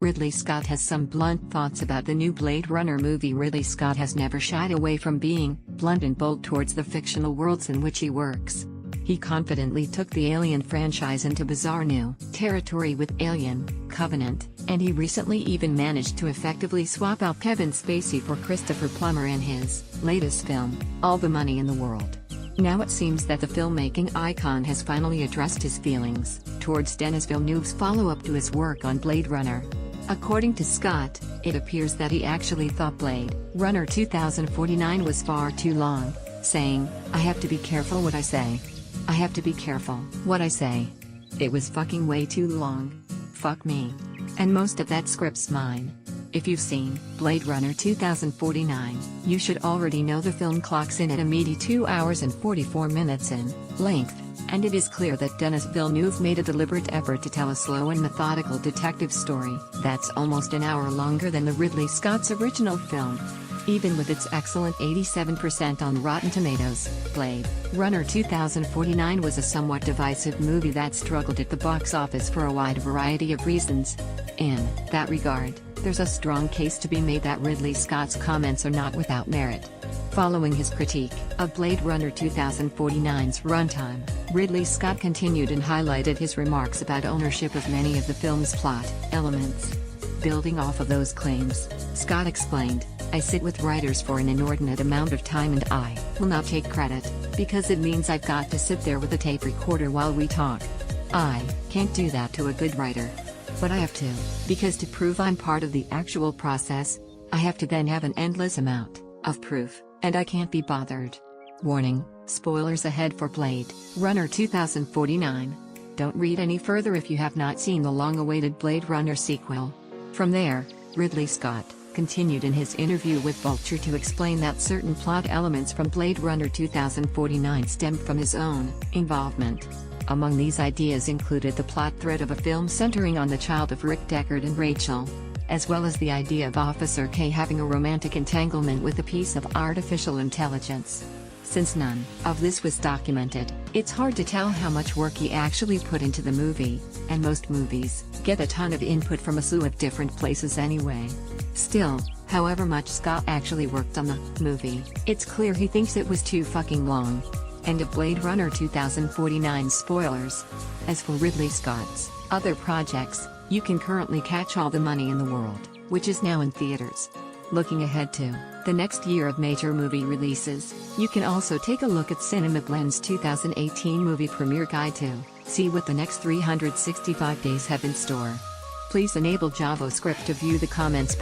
Ridley Scott has some blunt thoughts about the new Blade Runner movie. Ridley Scott has never shied away from being blunt and bold towards the fictional worlds in which he works. He confidently took the Alien franchise into bizarre new territory with Alien, Covenant, and he recently even managed to effectively swap out Kevin Spacey for Christopher Plummer in his latest film, All the Money in the World. Now it seems that the filmmaking icon has finally addressed his feelings towards Denis Villeneuve's follow-up to his work on Blade Runner. According to Scott, it appears that he actually thought Blade Runner 2049 was far too long, saying, "I have to be careful what I say. I have to be careful what I say. It was fucking way too long. Fuck me. And most of that script's mine." If you've seen Blade Runner 2049, you should already know the film clocks in at a meaty 2 hours and 44 minutes in length, and it is clear that Denis Villeneuve made a deliberate effort to tell a slow and methodical detective story that's almost an hour longer than the Ridley Scott's original film. Even with its excellent 87% on Rotten Tomatoes, Blade Runner 2049 was a somewhat divisive movie that struggled at the box office for a wide variety of reasons. In that regard, there's a strong case to be made that Ridley Scott's comments are not without merit. Following his critique of Blade Runner 2049's runtime, Ridley Scott continued and highlighted his remarks about ownership of many of the film's plot elements. Building off of those claims, Scott explained, "I sit with writers for an inordinate amount of time and I will not take credit, because it means I've got to sit there with a tape recorder while we talk. I can't do that to a good writer. But I have to, because to prove I'm part of the actual process, I have to then have an endless amount of proof, and I can't be bothered." Warning, spoilers ahead for Blade Runner 2049. Don't read any further if you have not seen the long-awaited Blade Runner sequel. From there, Ridley Scott continued in his interview with Vulture to explain that certain plot elements from Blade Runner 2049 stemmed from his own involvement. Among these ideas included the plot thread of a film centering on the child of Rick Deckard and Rachel, as well as the idea of Officer K having a romantic entanglement with a piece of artificial intelligence. Since none of this was documented, it's hard to tell how much work he actually put into the movie, and most movies get a ton of input from a slew of different places anyway. Still, however much Scott actually worked on the movie, it's clear he thinks it was too fucking long. End of Blade Runner 2049 spoilers. As for Ridley Scott's other projects, you can currently catch All the Money in the World, which is now in theaters. Looking ahead to the next year of major movie releases, you can also take a look at Cinema Blend's 2018 movie premiere guide to see what the next 365 days have in store. Please enable JavaScript to view the comments